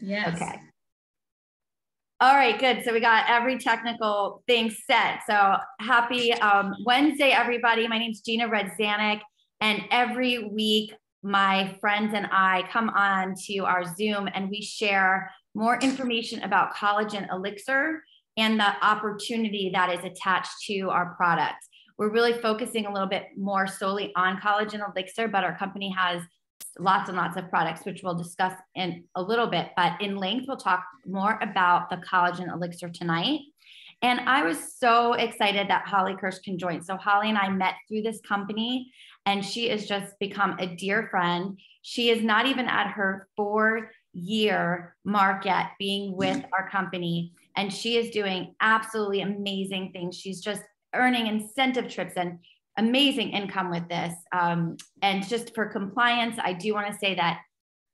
Yes. Okay. All right, good. So we got every technical thing set. So happy Wednesday, everybody. My name's Gina Redzanek, and every week my friends and I come on to our Zoom and we share more information about Collagen Elixir and the opportunity that is attached to our product. We're really focusing a little bit more solely on Collagen Elixir, but our company has lots and lots of products, which we'll discuss in a little bit, but in length, we'll talk more about the Collagen Elixir tonight. And I was so excited that Holly Kirsh can join. So Holly and I met through this company, and she has just become a dear friend. She is not even at her 4-year mark yet being with our company, and she is doing absolutely amazing things. She's just earning incentive trips and amazing income with this. And just for compliance, I do want to say that,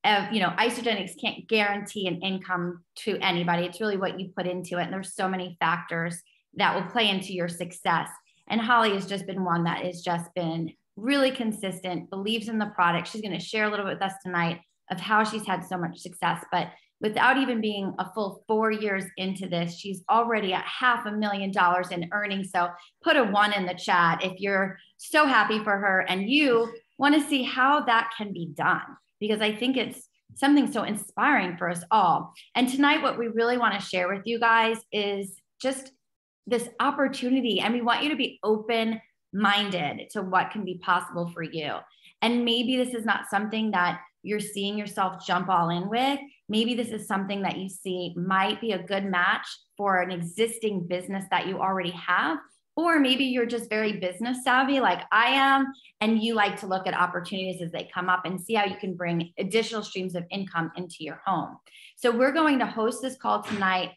Isagenix can't guarantee an income to anybody. It's really what you put into it. And there's so many factors that will play into your success. And Holly has just been one that has just been really consistent, believes in the product. She's going to share a little bit with us tonight of how she's had so much success. But without even being a full 4 years into this, she's already at $500,000 in earnings. So put a 1 in the chat if you're so happy for her and you want to see how that can be done, because I think it's something so inspiring for us all. And tonight, what we really want to share with you guys is just this opportunity. And we want you to be open-minded to what can be possible for you. And maybe this is not something that you're seeing yourself jump all in with. Maybe this is something that you see might be a good match for an existing business that you already have. Or maybe you're just very business savvy like I am, and you like to look at opportunities as they come up and see how you can bring additional streams of income into your home. So we're going to host this call tonight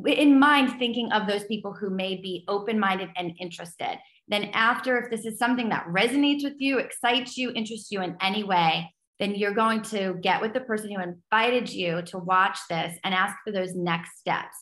in mind, thinking of those people who may be open-minded and interested. Then after, if this is something that resonates with you, excites you, interests you in any way, then you're going to get with the person who invited you to watch this and ask for those next steps.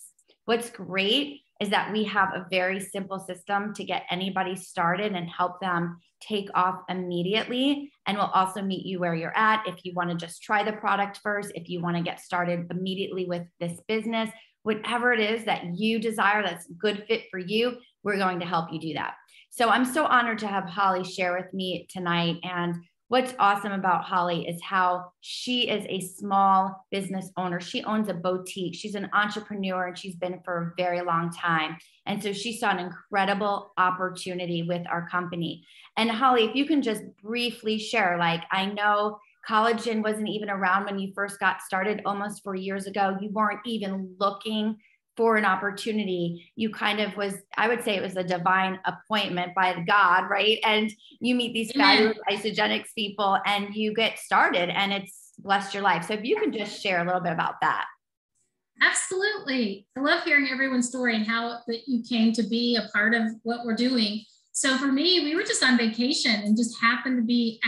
What's great is that we have a very simple system to get anybody started and help them take off immediately. And we'll also meet you where you're at. If you want to just try the product first, if you want to get started immediately with this business, whatever it is that you desire that's a good fit for you, we're going to help you do that. So I'm so honored to have Holly share with me tonight. And what's awesome about Holly is how she is a small business owner. She owns a boutique. She's an entrepreneur, and she's been for a very long time. And so she saw an incredible opportunity with our company. And Holly, if you can just briefly share, like, I know Collagen wasn't even around when you first got started almost 4 years ago. You weren't even looking for an opportunity. You kind of was, I would say it was a divine appointment by God, right? And you meet these fabulous Isagenix people and you get started and it's blessed your life. So if you can just share a little bit about that. Absolutely. I love hearing everyone's story and how that you came to be a part of what we're doing. So for me, we were just on vacation and just happened to be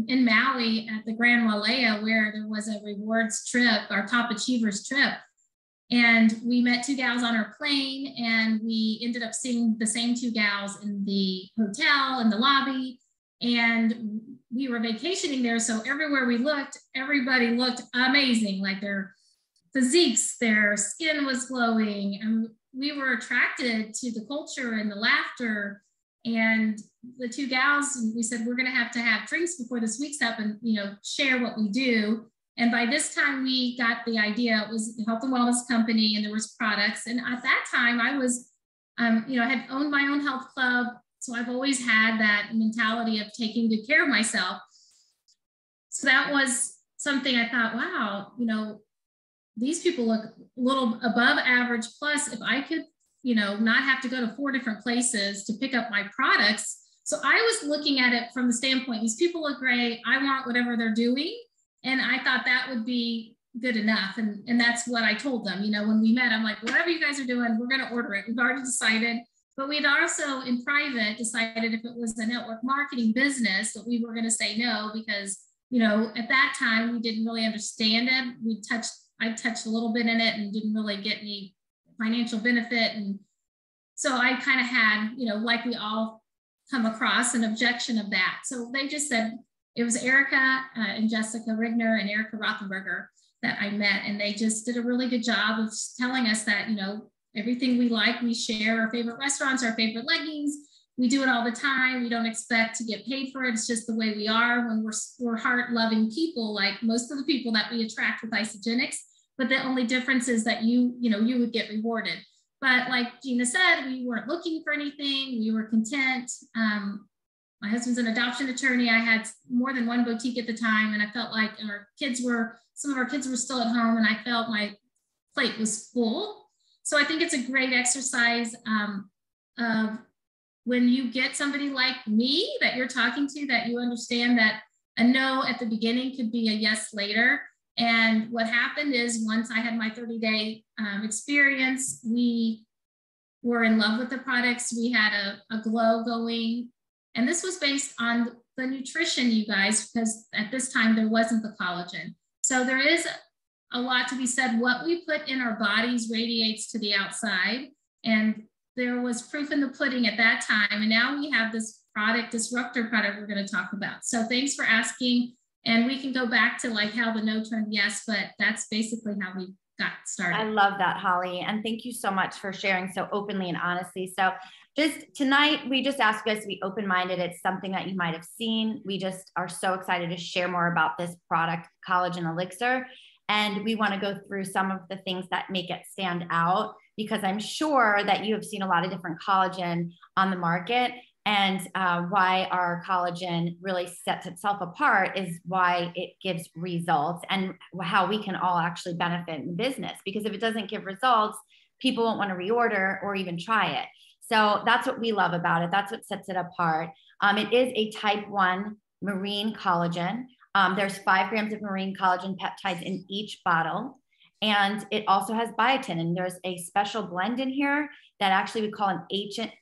in Maui at the Grand Wailea, where there was a rewards trip, our top achievers trip. And we met 2 gals on our plane, and we ended up seeing the same 2 gals in the hotel, in the lobby, and we were vacationing there. So everywhere we looked, everybody looked amazing, like their physiques, their skin was glowing, and we were attracted to the culture and the laughter. And the 2 gals, we said, we're going to have drinks before this week's up and, share what we do. And by this time we got the idea. It was a health and wellness company and there was products. And at that time I was, had owned my own health club. So I've always had that mentality of taking good care of myself. So that was something I thought, wow, these people look a little above average. Plus, if I could, not have to go to 4 different places to pick up my products. So I was looking at it from the standpoint, these people look great. I want whatever they're doing. And I thought that would be good enough. And that's what I told them. When we met, I'm like, whatever you guys are doing, we're going to order it. We've already decided. But we'd also, in private, decided if it was a network marketing business that we were going to say no, because, at that time, we didn't really understand it. I touched a little bit in it and didn't really get any financial benefit. And so I kind of had, like we all come across, an objection of that. So they just said, it was Erica and Jessica Rigner and Erica Rothenberger that I met, and they just did a really good job of telling us that, you know, everything we like, we share our favorite restaurants, our favorite leggings. We do it all the time. We don't expect to get paid for it. It's just the way we are when we're heart-loving people, like most of the people that we attract with Isagenix. But the only difference is that you would get rewarded. But like Gina said, we weren't looking for anything. We were content. My husband's an adoption attorney. I had more than one boutique at the time, and I felt like some of our kids were still at home, and I felt my plate was full. So I think it's a great exercise of when you get somebody like me that you're talking to, that you understand that a no at the beginning could be a yes later. And what happened is, once I had my 30-day experience, we were in love with the products. We had a glow going. And this was based on the nutrition, you guys, because at this time there wasn't the collagen. So there is a lot to be said. What we put in our bodies radiates to the outside. And there was proof in the pudding at that time. And now we have this product, disruptor product, we're going to talk about. So thanks for asking. And we can go back to like how the no turned yes, but that's basically how we got started. I love that, Holly. And thank you so much for sharing so openly and honestly. So just tonight, we just ask you guys to be open-minded. It's something that you might have seen. We just are so excited to share more about this product, Collagen Elixir. And we want to go through some of the things that make it stand out, because I'm sure that you have seen a lot of different collagen on the market. And why our collagen really sets itself apart is why it gives results, and how we can all actually benefit in business. Because if it doesn't give results, people won't want to reorder or even try it. So that's what we love about it. That's what sets it apart. It is a type 1 marine collagen. There's 5 grams of marine collagen peptides in each bottle. And it also has biotin. And there's a special blend in here that actually we call an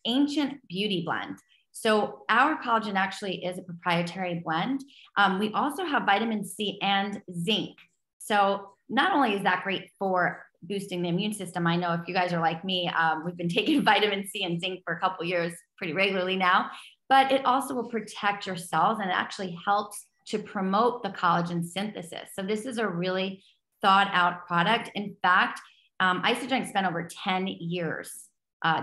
ancient beauty blend. So our collagen actually is a proprietary blend. We also have vitamin C and zinc. So not only is that great for boosting the immune system, I know if you guys are like me, we've been taking vitamin C and zinc for a couple of years pretty regularly now, but it also will protect your cells, and it actually helps to promote the collagen synthesis. So this is a really thought out product. In fact, Isagenix spent over 10 years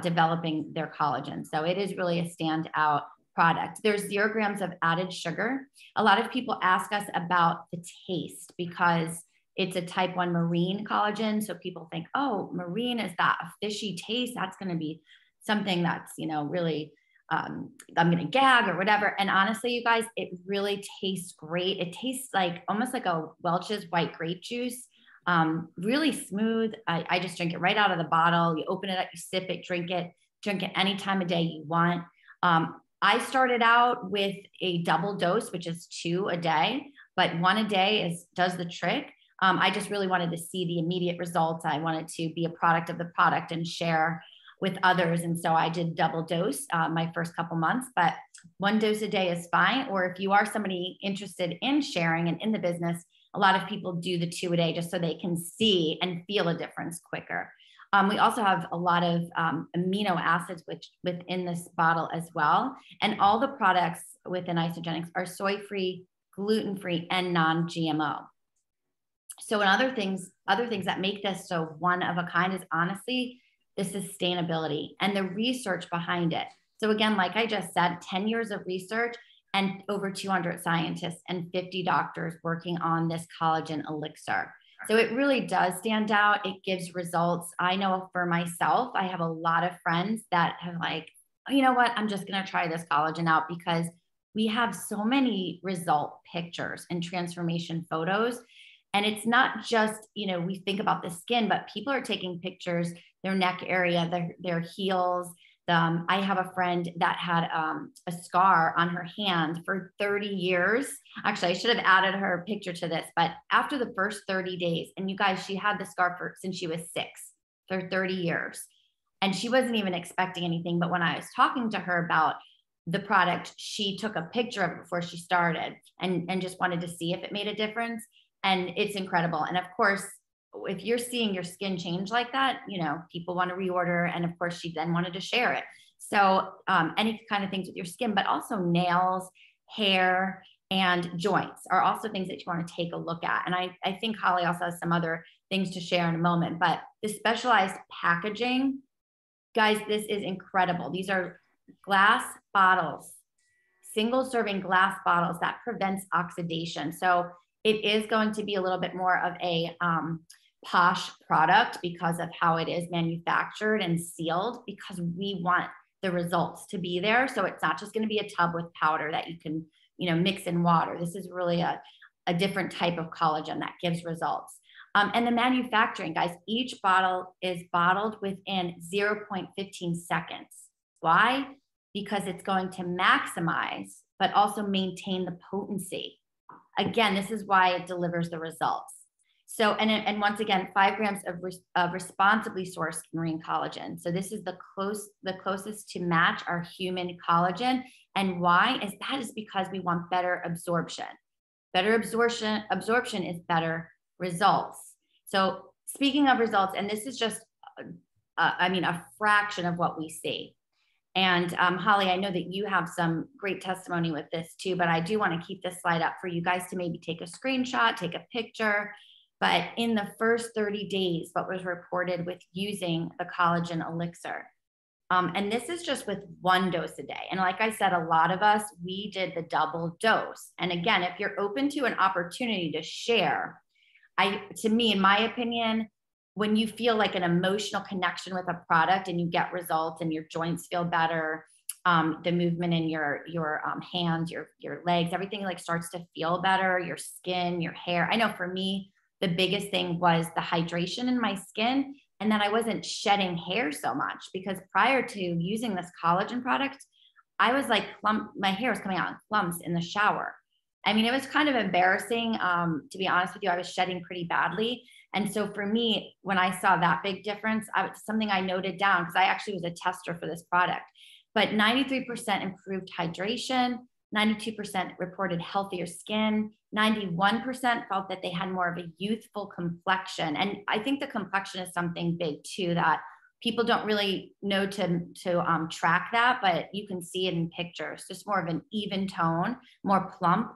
developing their collagen. So it is really a standout product. There's 0 grams of added sugar. A lot of people ask us about the taste because it's a type 1 marine collagen. So people think, oh, marine, is that a fishy taste? That's going to be something that's, really, I'm going to gag or whatever. And honestly, you guys, it really tastes great. It tastes like almost like a Welch's white grape juice. Really smooth. I just drink it right out of the bottle. You open it up, you sip it, drink it any time of day you want. I started out with a double dose, which is 2 a day, but 1 a day does the trick. I just really wanted to see the immediate results. I wanted to be a product of the product and share with others. And so I did double dose my first couple months, but 1 dose a day is fine. Or if you are somebody interested in sharing and in the business, a lot of people do the 2 a day just so they can see and feel a difference quicker. We also have a lot of amino acids within this bottle as well. And all the products within Isagenix are soy-free, gluten-free, and non-GMO. So other things that make this so one of a kind is honestly the sustainability and the research behind it. So again, like I just said, 10 years of research and over 200 scientists and 50 doctors working on this collagen elixir. So it really does stand out. It gives results. I know for myself, I have a lot of friends that have like, oh, you know what, I'm just going to try this collagen out, because we have so many result pictures and transformation photos. And it's not just, we think about the skin, but people are taking pictures, their neck area, their heels. I have a friend that had a scar on her hand for 30 years. Actually, I should have added her picture to this, but after the first 30 days, and you guys, she had the scar since she was 6 for 30 years. And she wasn't even expecting anything. But when I was talking to her about the product, she took a picture of it before she started and just wanted to see if it made a difference. And it's incredible. And of course, if you're seeing your skin change like that, people want to reorder. And of course, she then wanted to share it. So any kind of things with your skin, but also nails, hair, and joints are also things that you want to take a look at. And I think Holly also has some other things to share in a moment, but the specialized packaging, guys, this is incredible. These are glass bottles, single serving glass bottles that prevents oxidation. So it is going to be a little bit more of a posh product because of how it is manufactured and sealed, because we want the results to be there. So it's not just going to be a tub with powder that you can, mix in water. This is really a different type of collagen that gives results. And the manufacturing, guys, each bottle is bottled within 0.15 seconds. Why? Because it's going to maximize, but also maintain the potency. Again, this is why it delivers the results. So, and once again, 5 grams of responsibly sourced marine collagen. So this is the closest to match our human collagen. And why is that? Is because we want better absorption. Better absorption is better results. So speaking of results, and this is just, a fraction of what we see. And Holly, I know that you have some great testimony with this too, but I do want to keep this slide up for you guys to maybe take a screenshot, take a picture. But in the first 30 days, what was reported with using the collagen elixir. And this is just with 1 dose a day. And like I said, a lot of us, we did the double dose. And again, if you're open to an opportunity to share, to me, in my opinion, when you feel like an emotional connection with a product and you get results and your joints feel better, the movement in your hands, your legs, everything like starts to feel better, your skin, your hair. I know for me, the biggest thing was the hydration in my skin. And then I wasn't shedding hair so much, because prior to using this collagen product, I was like, my hair was coming out in clumps in the shower. I mean, it was kind of embarrassing. To be honest with you, I was shedding pretty badly. And so for me, when I saw that big difference, something I noted down, because I actually was a tester for this product, but 93% improved hydration, 92% reported healthier skin, 91% felt that they had more of a youthful complexion. And I think the complexion is something big too, that people don't really know to track that, but you can see it in pictures, just more of an even tone, more plump,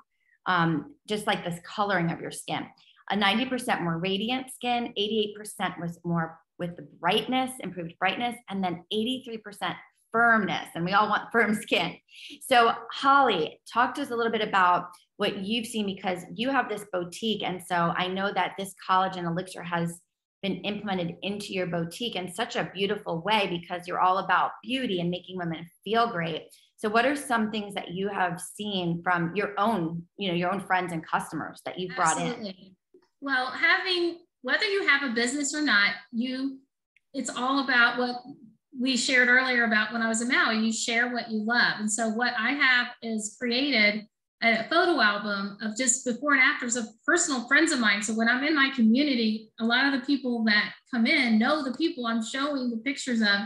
just like this coloring of your skin. A 90% more radiant skin, 88% was more with the brightness, improved brightness, and then 83% firmness. And we all want firm skin. So Holly, talk to us a little bit about what you've seen, because you have this boutique. And so I know that this collagen elixir has been implemented into your boutique in such a beautiful way, because you're all about beauty and making women feel great. So what are some things that you have seen from your own, your own friends and customers that you've brought in? Well, whether you have a business or not, it's all about what we shared earlier about when I was in Maui. You share what you love. And so what I have is created a photo album of just before and afters of personal friends of mine. So when I'm in my community, a lot of the people that come in know the people I'm showing the pictures of,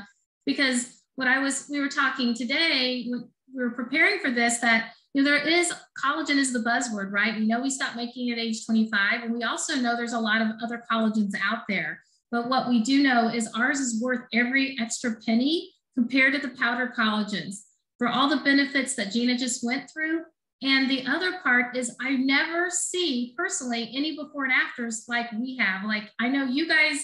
because we were talking today, when we were preparing for this, that collagen is the buzzword, right? We know we stopped making it at age 25. And we also know there's a lot of other collagens out there. But what we do know is ours is worth every extra penny compared to the powder collagens for all the benefits that Gina just went through. And the other part is I never see personally any before and afters like we have. Like, I know you guys,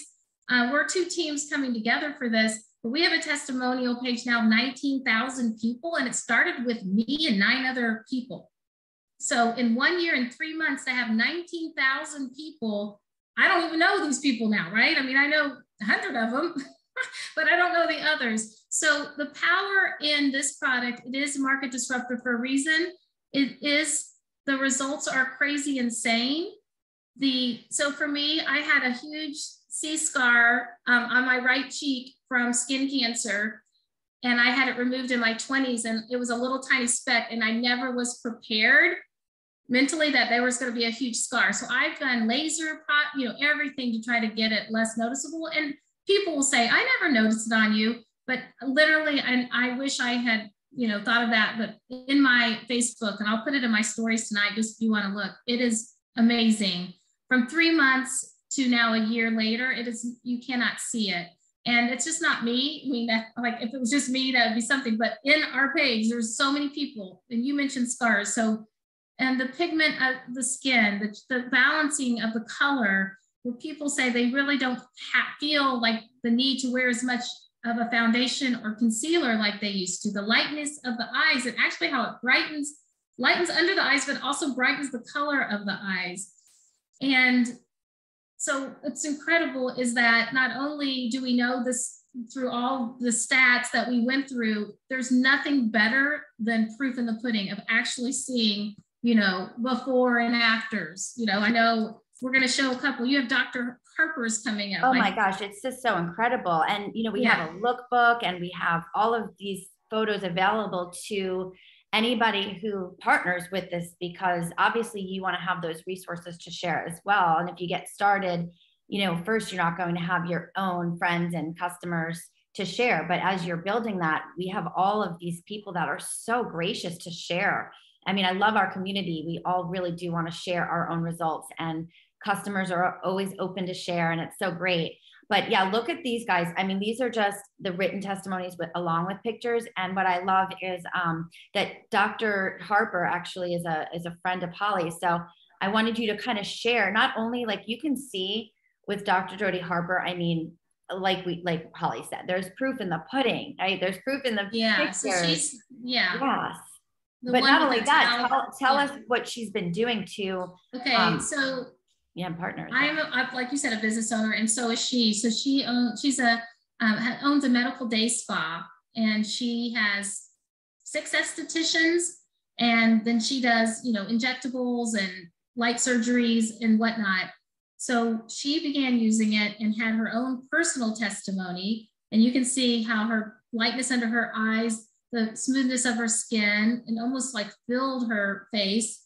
we're 2 teams coming together for this, but we have a testimonial page now of 19,000 people, and it started with me and 9 other people. So in 1 year and 3 months, to have 19,000 people. I don't even know these people now, right? I mean, I know 100 of them, but I don't know the others. So the power in this product, it is a market disruptor for a reason. The results are crazy insane. So for me, I had a huge C scar on my right cheek from skin cancer, and I had it removed in my 20s, and it was a little tiny speck, and I never was prepared mentally that there was going to be a huge scar. So I've done laser, everything to try to get it less noticeable. And people will say, I never noticed it on you, but literally, I wish I had, thought of that, but in my Facebook, and I'll put it in my stories tonight, just if you want to look, it is amazing. From 3 months to now a year later, you cannot see it. And it's just not me. I mean, if it was just me, that would be something, but in our page, there's so many people, and you mentioned scars. So and the pigment of the skin, the balancing of the color, where people say they really don't feel like the need to wear as much of a foundation or concealer like they used to. The lightness of the eyes, and actually how it lightens under the eyes, but also brightens the color of the eyes. And so what's incredible is that not only do we know this through all the stats that we went through, there's nothing better than proof in the pudding of actually seeing, you know, before and afters. You know, I know we're going to show a couple. You have Dr. Harper's coming up. Oh my gosh, it's just so incredible. And, you know, we have a lookbook and we have all of these photos available to anybody who partners with this, because obviously you want to have those resources to share as well. And if you get started, you know, first, you're not going to have your own friends and customers to share. But as you're building that, we have all of these people that are so gracious to share. I mean, I love our community. We all really do want to share our own results, and customers are always open to share. And it's so great. But yeah, look at these guys. I mean, these are just the written testimonies along with pictures. And what I love is that Dr. Harper actually is a friend of Holly. So I wanted you to kind of share, not only like you can see with Dr. Jody Harper, I mean, like Holly said, there's proof in the pudding, right? There's proof in the pictures. So she's, yes. But not only that, tell us what she's been doing to so partners. I'm like you said, a business owner, and so is she. So she owns a medical day spa, and she has 6 estheticians, and then she does, you know, injectables and light surgeries and whatnot. So she began using it and had her own personal testimony, and you can see how her lightness under her eyes, the smoothness of her skin, and almost like filled her face.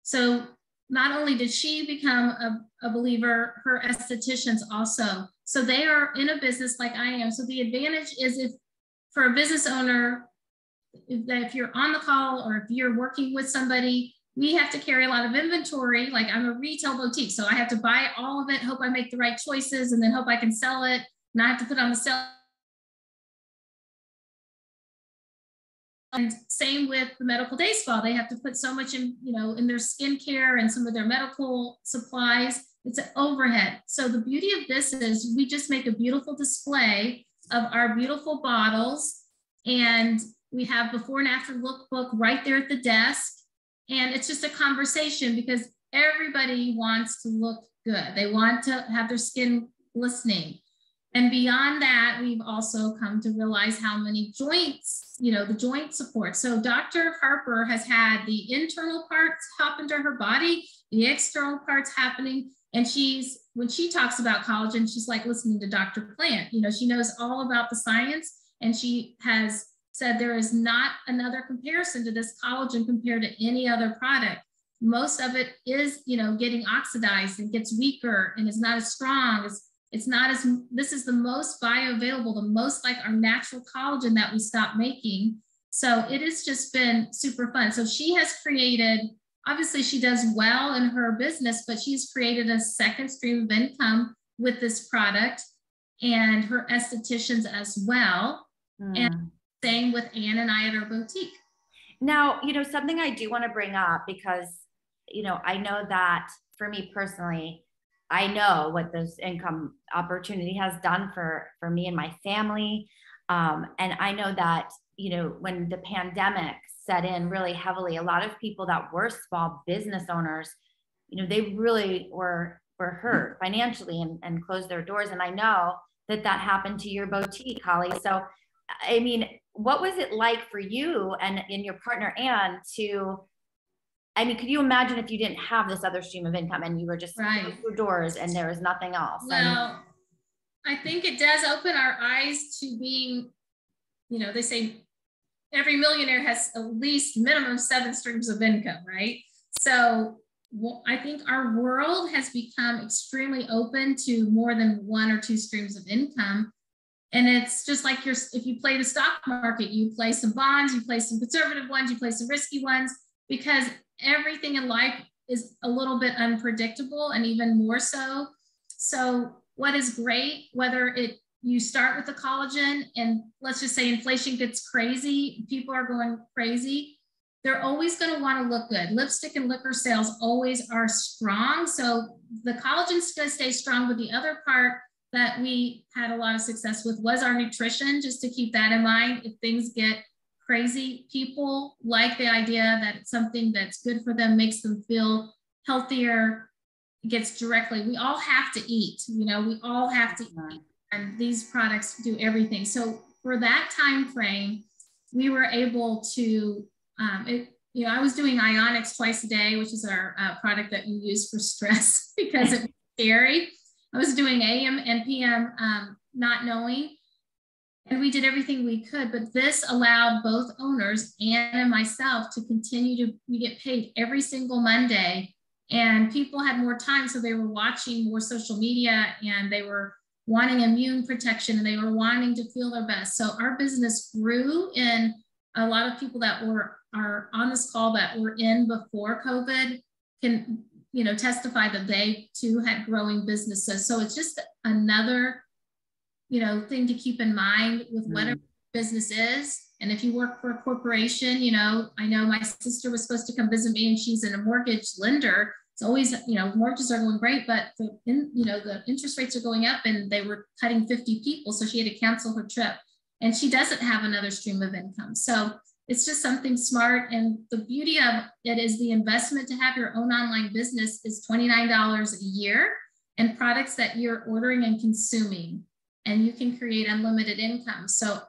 So not only did she become a believer, her estheticians also. So they are in a business like I am. So the advantage is, if for a business owner, if you're on the call or if you're working with somebody, we have to carry a lot of inventory. Like, I'm a retail boutique, so I have to buy all of it, hope I make the right choices, and then hope I can sell it. And I have to put on the sale. And same with the medical day spa. They have to put so much in, you know, in their skincare and some of their medical supplies. It's an overhead. So the beauty of this is we just make a beautiful display of our beautiful bottles, and we have before and after lookbook right there at the desk. And it's just a conversation, because everybody wants to look good. They want to have their skin glistening. And beyond that, we've also come to realize how many joints, you know, the joint support. So Dr. Harper has had the internal parts happen to her body, the external parts happening. And when she talks about collagen, she's like listening to Dr. Plant. You know, she knows all about the science, and she has said there is not another comparison to this collagen compared to any other product. Most of it is, you know, getting oxidized and gets weaker and is not as strong. This is the most bioavailable, the most like our natural collagen that we stopped making. So it has just been super fun. So she has created, obviously she does well in her business, but she's created a second stream of income with this product, and her estheticians as well. And same with Ann and I at our boutique. Now, you know, something I do want to bring up, because, you know, I know that for me personally, I know what this income opportunity has done for me and my family. And I know that, you know, when the pandemic set in really heavily, a lot of people that were small business owners, you know, they really were hurt financially and closed their doors. And I know that happened to your boutique, Holly. So, I mean, what was it like for you and your partner, Ann, I mean, could you imagine if you didn't have this other stream of income and you were just closed your doors and there was nothing else? Well, I think it does open our eyes to being, you know, they say every millionaire has at least minimum 7 streams of income, right? So I think our world has become extremely open to more than 1 or 2 streams of income. And it's just like if you play the stock market, you play some bonds, you play some conservative ones, you play some risky ones, because everything in life is a little bit unpredictable, and even more so. So what is great, whether you start with the collagen and let's just say inflation gets crazy, people are going crazy. they're always going to want to look good. Lipstick and liquor sales always are strong. So the collagen's going to stay strong, but the other part that we had a lot of success with was our nutrition, just to keep that in mind. If things get crazy, people like the idea that it's something that's good for them, makes them feel healthier, gets directly, we all have to eat, you know, we all have to eat, and these products do everything. So for that time frame, we were able to, you know, I was doing ionics twice a day, which is our product that we use for stress because it was scary. I was doing AM and PM, not knowing, and we did everything we could, but this allowed both owners and myself to continue to, we get paid every single Monday, and people had more time. So they were watching more social media, and they were wanting immune protection, and they were wanting to feel their best. So our business grew, and a lot of people that are on this call that were in before COVID can, you know, testify that they too had growing businesses. So it's just another, you know, thing to keep in mind with whatever business is. And if you work for a corporation, you know, I know my sister was supposed to come visit me, and she's in a mortgage lender. It's always, you know, mortgages are going great, but you know, the interest rates are going up, and they were cutting 50 people. So she had to cancel her trip, and she doesn't have another stream of income. So it's just something smart. And the beauty of it is the investment to have your own online business is $29 a year, and products that you're ordering and consuming, and you can create unlimited income. So,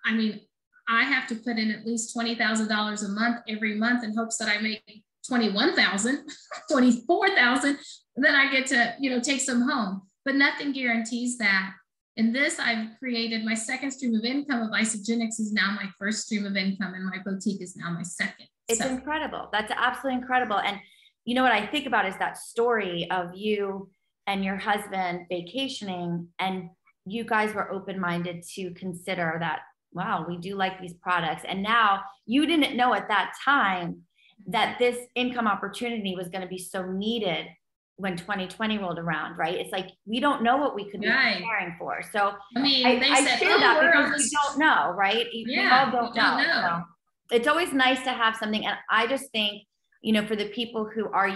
I mean, I have to put in at least $20,000 a month every month in hopes that I make 21,000, 24,000, then I get to, you know, take some home, but nothing guarantees that. In this, I've created my second stream of income of Isogenics is now my first stream of income, and my boutique is now my second. It's incredible. That's absolutely incredible. And you know what I think about is that story of you and your husband vacationing, and you guys were open-minded to consider that, wow, we do like these products. And now you didn't know at that time that this income opportunity was going to be so needed when 2020 rolled around, right? It's like, we don't know what we could be preparing for. So I mean, I share that because we don't know, right? We all don't know. So it's always nice to have something. And I just think, you know, for the people who are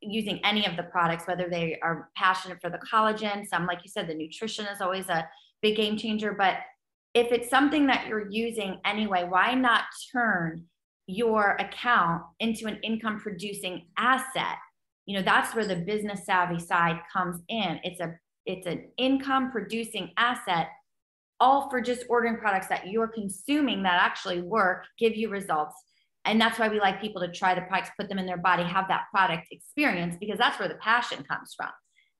using any of the products, whether they are passionate for the collagen, some, like you said, the nutrition is always a big game changer. But if it's something that you're using anyway, why not turn your account into an income producing asset? You know, that's where the business savvy side comes in. It's an income producing asset, all for just ordering products that you're consuming that actually work, give you results. And that's why we like people to try the products, put them in their body, have that product experience, because that's where the passion comes from,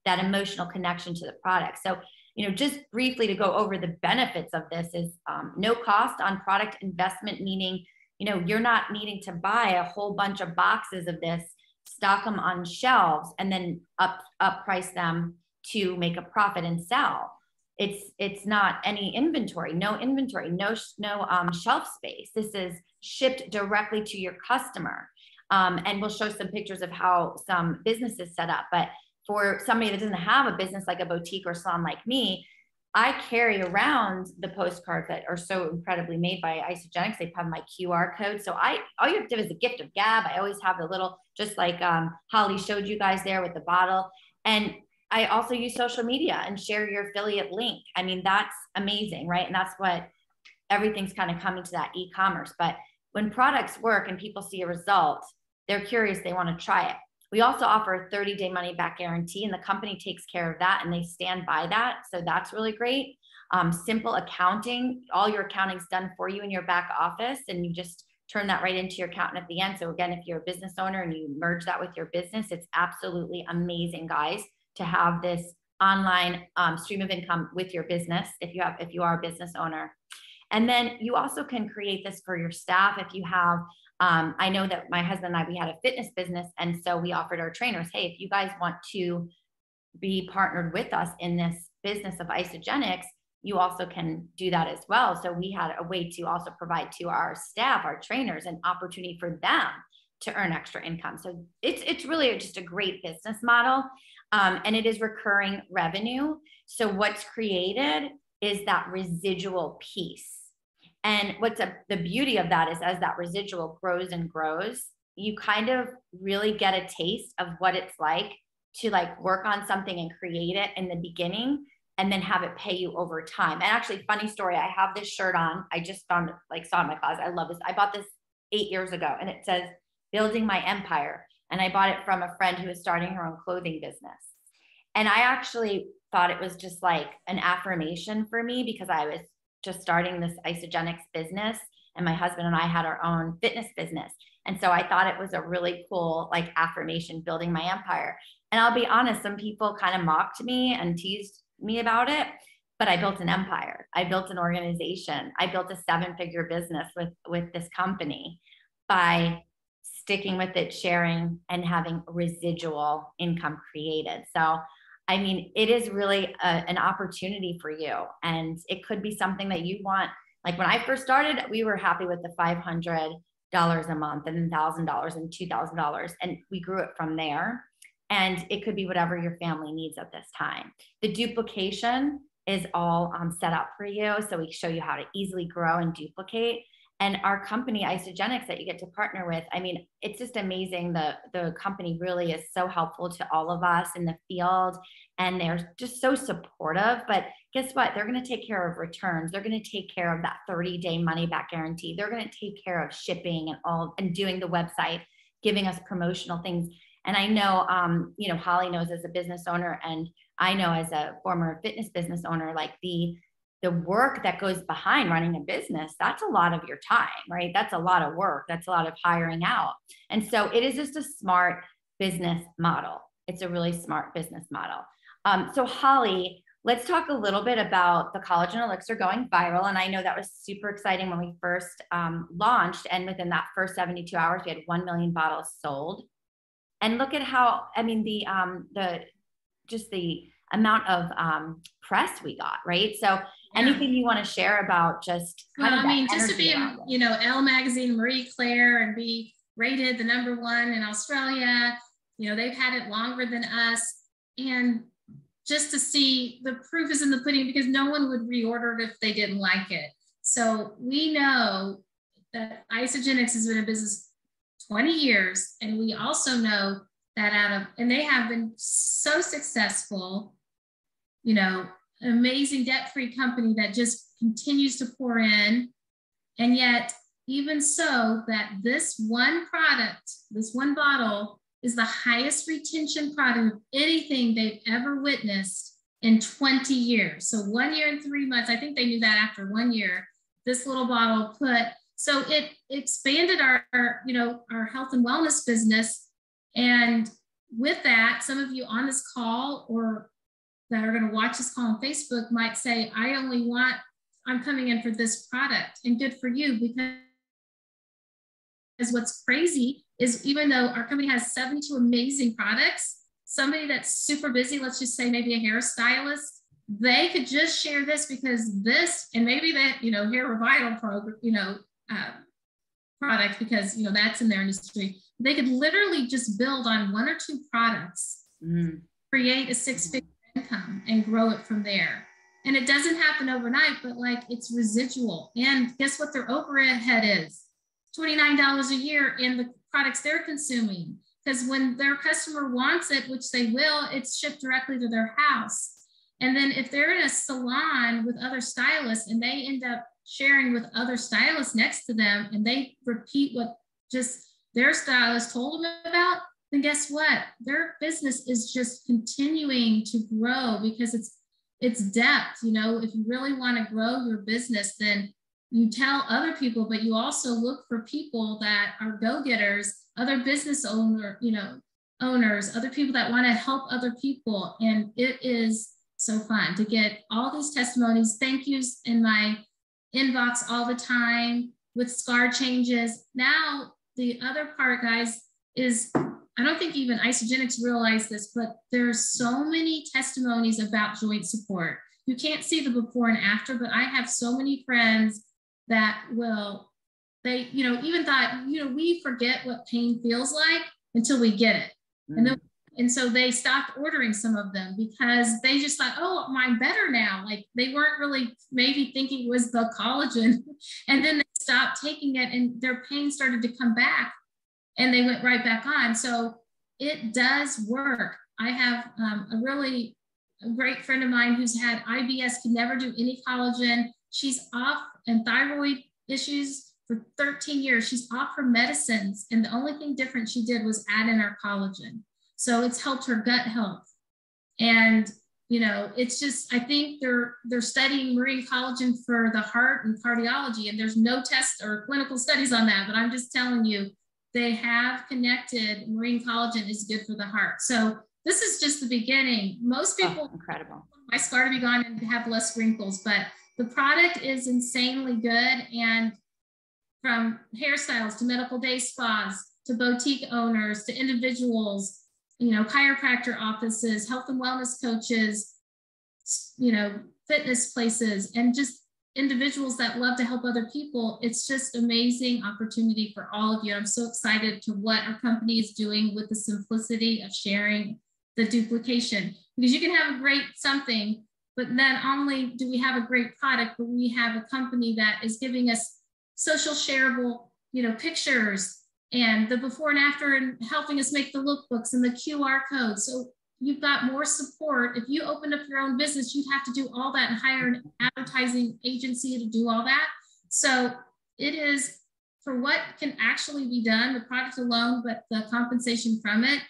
that emotional connection to the product. So, you know, just briefly to go over the benefits of this is no cost on product investment, meaning, you know, you're not needing to buy a whole bunch of boxes of this, stock them on shelves, and then up price them to make a profit and sell. It's not any inventory, no shelf space. This is shipped directly to your customer. And we'll show some pictures of how some businesses set up. But for somebody that doesn't have a business like a boutique or salon like me, I carry around the postcards that are so incredibly made by Isogenics. They have my QR code. So all you have to do is a gift of gab. I always have the little, just like Holly showed you guys there with the bottle. And I also use social media and share your affiliate link. I mean, that's amazing, right? And that's what everything's kind of coming to, that e-commerce. But when products work and people see a result, they're curious, they want to try it. We also offer a 30-day money back guarantee, and the company takes care of that, and they stand by that. So that's really great. Simple accounting, all your accounting's done for you in your back office, and you just turn that right into your accountant at the end. So again, if you're a business owner and you merge that with your business, it's absolutely amazing, guys, to have this online stream of income with your business if you are a business owner. And then you also can create this for your staff if you have. I know that my husband and I, we had a fitness business. And so we offered our trainers, hey, if you guys want to be partnered with us in this business of Isogenics, you also can do that as well. So we had a way to also provide to our staff, our trainers, an opportunity for them to earn extra income. So it's really just a great business model. And it is recurring revenue. So what's created is that residual piece. And the beauty of that is as that residual grows and grows, you kind of really get a taste of what it's like to like work on something and create it in the beginning and then have it pay you over time. And actually, funny story, I have this shirt on. I just found it, like saw it in my closet. I love this. I bought this 8 years ago and it says, building my empire. And I bought it from a friend who was starting her own clothing business. And I actually thought it was just like an affirmation for me because I was just starting this Isogenics business and my husband and I had our own fitness business. And so I thought it was a really cool like affirmation, building my empire. And I'll be honest, some people kind of mocked me and teased me about it, but I built an empire. I built an organization. I built a 7-figure business with this company by sticking with it, sharing, and having residual income created. So, I mean, it is really an opportunity for you. And it could be something that you want. Like when I first started, we were happy with the $500 a month and $1,000 and $2,000. And we grew it from there. And it could be whatever your family needs at this time. The duplication is all set up for you. So we show you how to easily grow and duplicate. And our company, Isogenics, that you get to partner with, I mean, it's just amazing. The company really is so helpful to all of us in the field. And they're just so supportive. But guess what? They're going to take care of returns. They're going to take care of that 30-day money back guarantee. They're going to take care of shipping and doing the website, giving us promotional things. And I know, Holly knows as a business owner, and I know as a former fitness business owner, like the work that goes behind running a business, that's a lot of your time, right? That's a lot of work. That's a lot of hiring out. And so it is just a smart business model. It's a really smart business model. So Holly, let's talk a little bit about the collagen elixir going viral. And I know that was super exciting when we first launched. And within that first 72 hours, we had 1 million bottles sold. And look at how, I mean, the amount of press we got, right? So anything you want to share about just kind of just to be in, Elle Magazine, Marie Claire, and be rated the #1 in Australia, they've had it longer than us. And just to see the proof is in the pudding, because no one would reorder it if they didn't like it. So we know that Isogenics has been in business 20 years. And we also know that and they have been so successful, amazing debt-free company that just continues to pour in. And yet, even so, that this one product, this one bottle, is the highest retention product of anything they've ever witnessed in 20 years. So 1 year and 3 months, I think they knew that after 1 year, this little bottle so it expanded our health and wellness business. And with that, some of you on this call or that are going to watch this call on Facebook might say, I'm coming in for this product. And good for you, because what's crazy is even though our company has 72 amazing products, somebody that's super busy, let's just say maybe a hairstylist, they could just share this because this, and maybe that, hair revital program, product, because that's in their industry. They could literally just build on 1 or 2 products, create a 6-figure income and grow it from there. And it doesn't happen overnight, but like it's residual. And guess what their overhead is? $29 a year in the products they're consuming. Because when their customer wants it, which they will, it's shipped directly to their house. And then if they're in a salon with other stylists and they end up sharing with other stylists next to them and they repeat what just their stylist told them about, then guess what? Their business is just continuing to grow because it's depth. If you really want to grow your business, then you tell other people, but you also look for people that are go-getters, other business owners, other people that want to help other people. And it is so fun to get all these testimonies, thank yous in my inbox all the time with scar changes. Now, the other part, guys, is I don't think even Isogenics realize this, but there's so many testimonies about joint support. You can't see the before and after, but I have so many friends that even thought, we forget what pain feels like until we get it. And then And so they stopped ordering some of them because they just thought, oh, I'm better now. Like they weren't really maybe thinking it was the collagen. And then they stopped taking it and their pain started to come back and they went right back on. So it does work. I have a great friend of mine who's had IBS, can never do any collagen. She's off, and thyroid issues for 13 years. She's off her medicines. And the only thing different she did was add in our collagen. So it's helped her gut health. And, you know, it's just, I think they're studying marine collagen for the heart and cardiology, and there's no tests or clinical studies on that, but I'm just telling you, they have connected marine collagen is good for the heart. So this is just the beginning. Most people, incredible. My scar to be gone and have less wrinkles, but the product is insanely good. And from hairstyles to medical day spas, to boutique owners, to individuals, you know, chiropractor offices, health and wellness coaches, you know, fitness places, and just individuals that love to help other people. It's just amazing opportunity for all of you. I'm so excited to what our company is doing with the simplicity of sharing the duplication, because you can have a great something, but not only do we have a great product, but we have a company that is giving us social shareable, you know, pictures and the before and after, and helping us make the lookbooks and the QR codes. So you've got more support. If you opened up your own business, you'd have to do all that and hire an advertising agency to do all that. So it is, for what can actually be done, the product alone, but the compensation from it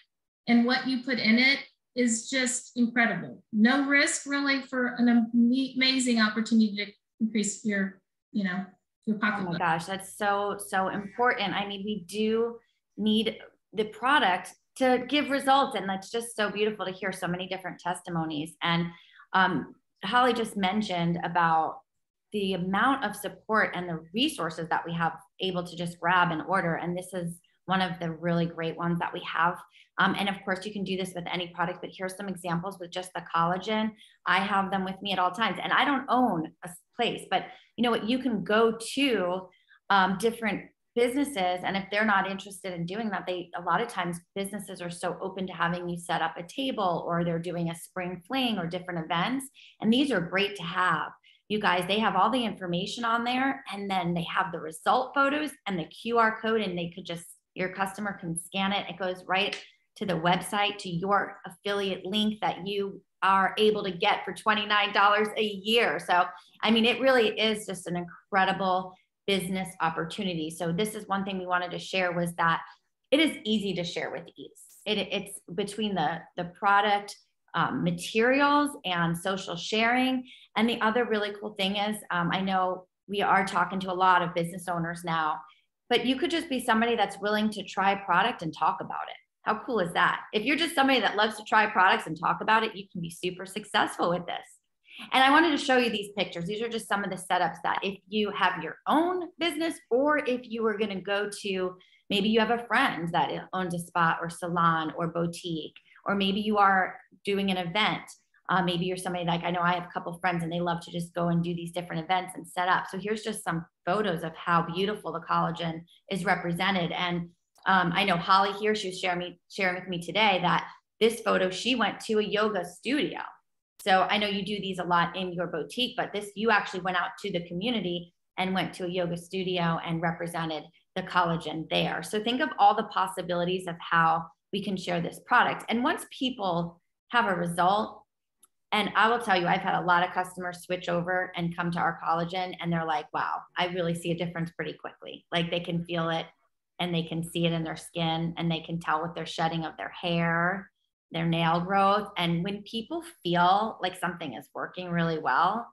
and what you put in it is just incredible. No risk really, for an amazing opportunity to increase your, you know, your pocket. Oh my gosh, that's so, so important. I mean, we do need the product to give results. And that's just so beautiful to hear so many different testimonies. And Holly just mentioned about the amount of support and the resources that we have able to just grab and order. And this is one of the really great ones that we have. And of course, you can do this with any product, but here's some examples with just the collagen. I have them with me at all times, and I don't own a place, but you know what, you can go to different businesses, and if they're not interested in doing that, a lot of times businesses are so open to having you set up a table, or they're doing a spring fling or different events. And these are great to have. You guys, they have all the information on there, and then they have the result photos and the QR code, and they could just, your customer can scan it. It goes right to the website, to your affiliate link that you are able to get for $29 a year. So, I mean, it really is just an incredible business opportunity. So this is one thing we wanted to share, was that it is easy to share with ease. It's between the product materials and social sharing. And the other really cool thing is, I know we are talking to a lot of business owners now, but you could just be somebody that's willing to try product and talk about it. How cool is that? If you're just somebody that loves to try products and talk about it, you can be super successful with this. And I wanted to show you these pictures. These are just some of the setups that if you have your own business, or if you were going to go to, maybe you have a friend that owns a spa or salon or boutique, or maybe you are doing an event. Maybe you're somebody like, I know I have a couple of friends and they love to just go and do these different events and set up. So here's just some photos of how beautiful the collagen is represented. And I know Holly here, she was sharing with me today that this photo, she went to a yoga studio. So I know you do these a lot in your boutique, but this, you actually went out to the community and went to a yoga studio and represented the collagen there. So think of all the possibilities of how we can share this product. And once people have a result, and I will tell you, I've had a lot of customers switch over and come to our collagen, and they're like, wow, I really see a difference pretty quickly. Like they can feel it, and they can see it in their skin, and they can tell with their shedding of their hair, their nail growth. And when people feel like something is working really well,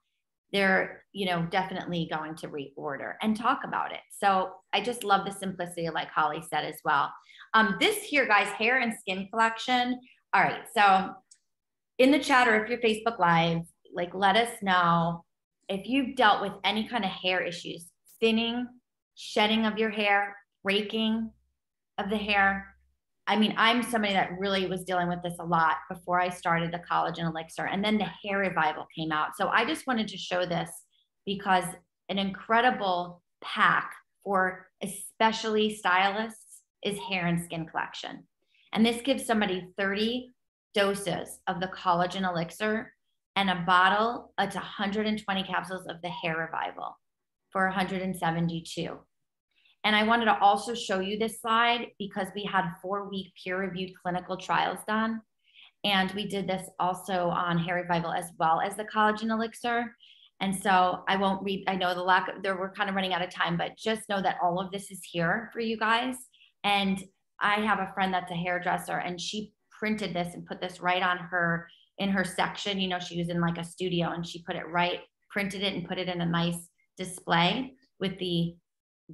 they're, you know, definitely going to reorder and talk about it. So I just love the simplicity, like Holly said as well. This here, guys, hair and skin collection. All right. So in the chat, or if you're Facebook Live, like, let us know if you've dealt with any kind of hair issues, thinning, shedding of your hair, breaking of the hair. I mean, I'm somebody that really was dealing with this a lot before I started the collagen elixir, and then the hair revival came out. So I just wanted to show this because an incredible pack for especially stylists is hair and skin collection. And this gives somebody 30 doses of the collagen elixir and a bottle. It's 120 capsules of the hair revival for 172. And I wanted to also show you this slide because we had 4-week peer-reviewed clinical trials done. And we did this also on hair revival as well as the collagen elixir. And so I won't read, I know we're kind of running out of time, but just know that all of this is here for you guys. And I have a friend that's a hairdresser, and she printed this and put this right on in her section. You know, she was in like a studio, and she printed it and put it in a nice display with the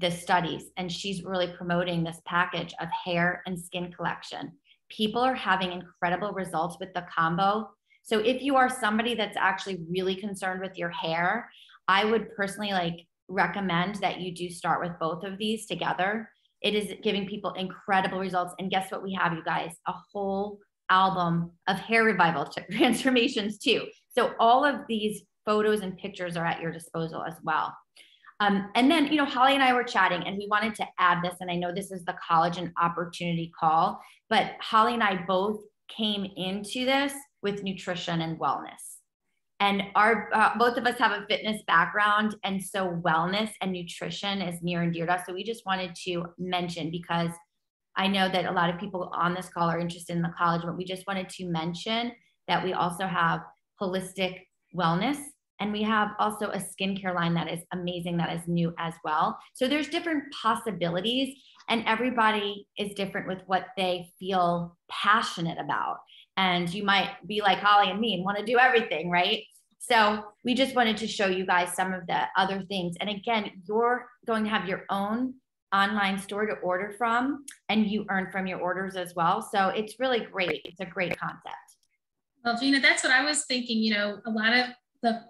studies. And she's really promoting this package of hair and skin collection. People are having incredible results with the combo. So if you are somebody that's actually really concerned with your hair, I would personally recommend that you do start with both of these together. It is giving people incredible results. And guess what we have, you guys? A whole album of hair revival transformations too. So all of these photos and pictures are at your disposal as well. And then, you know, Holly and I were chatting, and we wanted to add this, and I know this is the collagen opportunity call, but Holly and I both came into this with nutrition and wellness. And both of us have a fitness background, and so wellness and nutrition is near and dear to us. So we just wanted to mention, because I know that a lot of people on this call are interested in the collagen, but we just wanted to mention that we also have holistic wellness. And we have also a skincare line that is amazing, that is new as well. So there's different possibilities, and everybody is different with what they feel passionate about. And you might be like Holly and me and want to do everything, right? So we just wanted to show you guys some of the other things. And again, you're going to have your own online store to order from, and you earn from your orders as well. So it's really great. It's a great concept. Well, Gina, that's what I was thinking. You know, a lot of the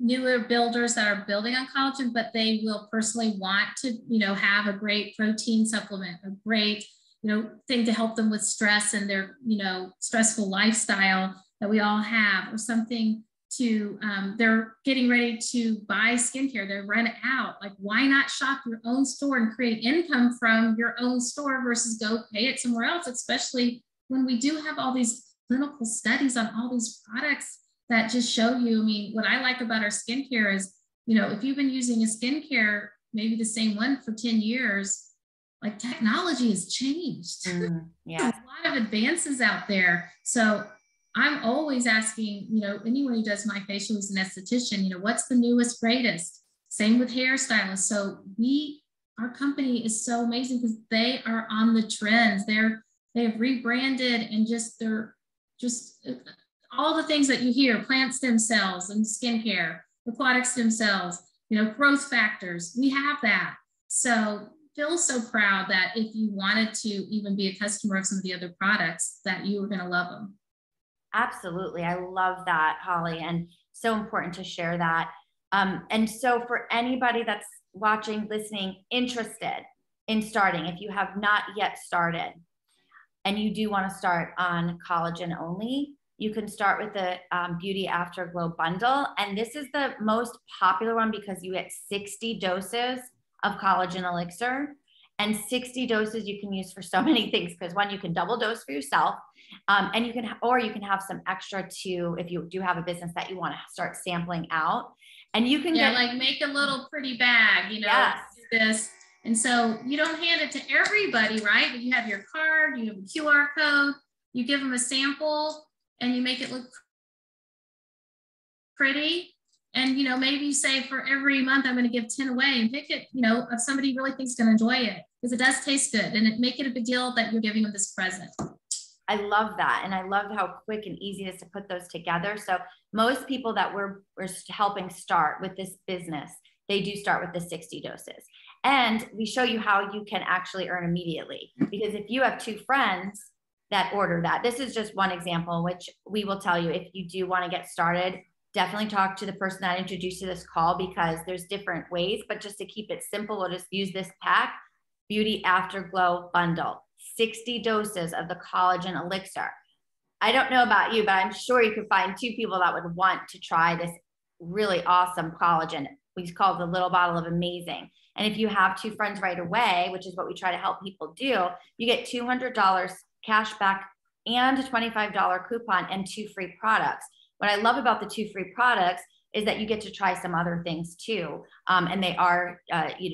newer builders that are building on collagen, but they will personally want to, you know, have a great protein supplement, a great, you know, thing to help them with stress and their, you know, stressful lifestyle that we all have, or something to, they're getting ready to buy skincare, they're run out. Like, why not shop your own store and create income from your own store versus go pay it somewhere else, especially when we do have all these clinical studies on all these products that just show you. I mean, what I like about our skincare is, you know, if you've been using a skincare, maybe the same one for 10 years, like, technology has changed. Yeah. There's a lot of advances out there. So I'm always asking, you know, anyone who does my facial is an esthetician, you know, what's the newest, greatest? Same with hairstylists. So our company is so amazing because they are on the trends. They've rebranded, and they're just all the things that you hear, plant stem cells and skincare, aquatic stem cells, you know, growth factors. We have that. So feel so proud that if you wanted to even be a customer of some of the other products, that you were going to love them. Absolutely. I love that, Holly. And so important to share that. And so for anybody that's watching, listening, interested in starting, if you have not yet started and you do want to start on collagen only, you can start with the Beauty Afterglow bundle. And this is the most popular one because you get 60 doses of collagen elixir, and 60 doses you can use for so many things, because one, you can double dose for yourself, and you can have some extra too if you do have a business that you want to start sampling out. And you can make a little pretty bag, you know, yes. Do this. And so you don't hand it to everybody, right? But you have your card, you have a QR code, you give them a sample, and you make it look pretty. And, you know, maybe you say, for every month, I'm going to give 10 away, and pick it, you know, if somebody really thinks going to enjoy it, because it does taste good, and make it a big deal that you're giving them this present. I love that. And I love how quick and easy it is to put those together. So most people that we're helping start with this business, they do start with the 60 doses. And we show you how you can actually earn immediately. Because if you have 2 friends that order that, this is just one example, which we will tell you, if you do want to get started, definitely talk to the person that introduced you to this call, because there's different ways. But just to keep it simple, we'll just use this pack, Beauty Afterglow bundle, 60 doses of the collagen elixir. I don't know about you, but I'm sure you could find 2 people that would want to try this really awesome collagen. We call it the little bottle of amazing. And if you have 2 friends right away, which is what we try to help people do, you get $200 cash back and a $25 coupon and 2 free products. What I love about the 2 free products is that you get to try some other things too. And they are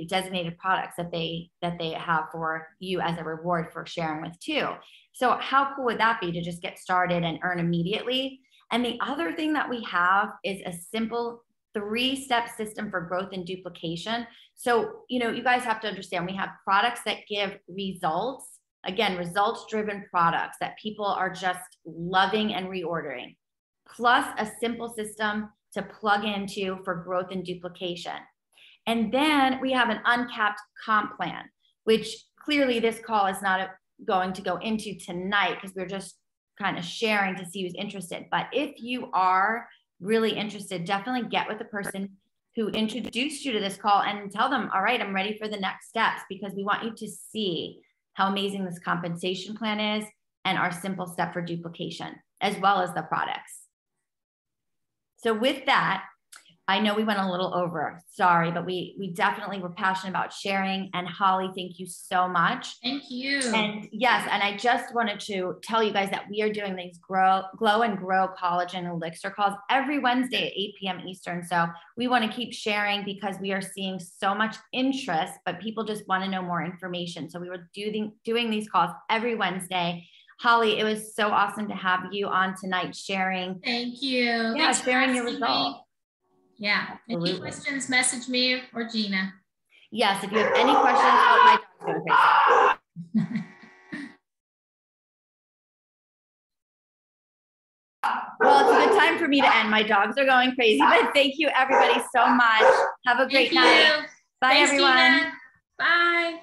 designated products that they have for you as a reward for sharing with too. So how cool would that be to just get started and earn immediately? And the other thing that we have is a simple 3-step system for growth and duplication. So, you guys have to understand, we have products that give results, again, results-driven products that people are just loving and reordering, plus a simple system to plug into for growth and duplication. And then we have an uncapped comp plan, which clearly this call is not going to go into tonight because we're just kind of sharing to see who's interested. But if you are really interested, definitely get with the person who introduced you to this call and tell them, all right, I'm ready for the next steps, because we want you to see how amazing this compensation plan is and our simple step for duplication, as well as the products. So with that, I know we went a little over, sorry, but we definitely were passionate about sharing. And Holly, thank you so much. Thank you. And yes, and I just wanted to tell you guys that we are doing these Glow and Grow Collagen Elixir calls every Wednesday at 8 p.m. Eastern. So we want to keep sharing because we are seeing so much interest, but people just want to know more information. So we were doing these calls every Wednesday. Holly, it was so awesome to have you on tonight sharing. Thank you. Yeah, Thanks sharing your results. Yeah. Absolutely. Any questions, message me or Gina. Yes, if you have any questions. Oh, my dog's going crazy. Well, it's a good time for me to end. My dogs are going crazy, but thank you everybody so much. Have a great night. Thanks, Bye, everyone. Gina. Bye.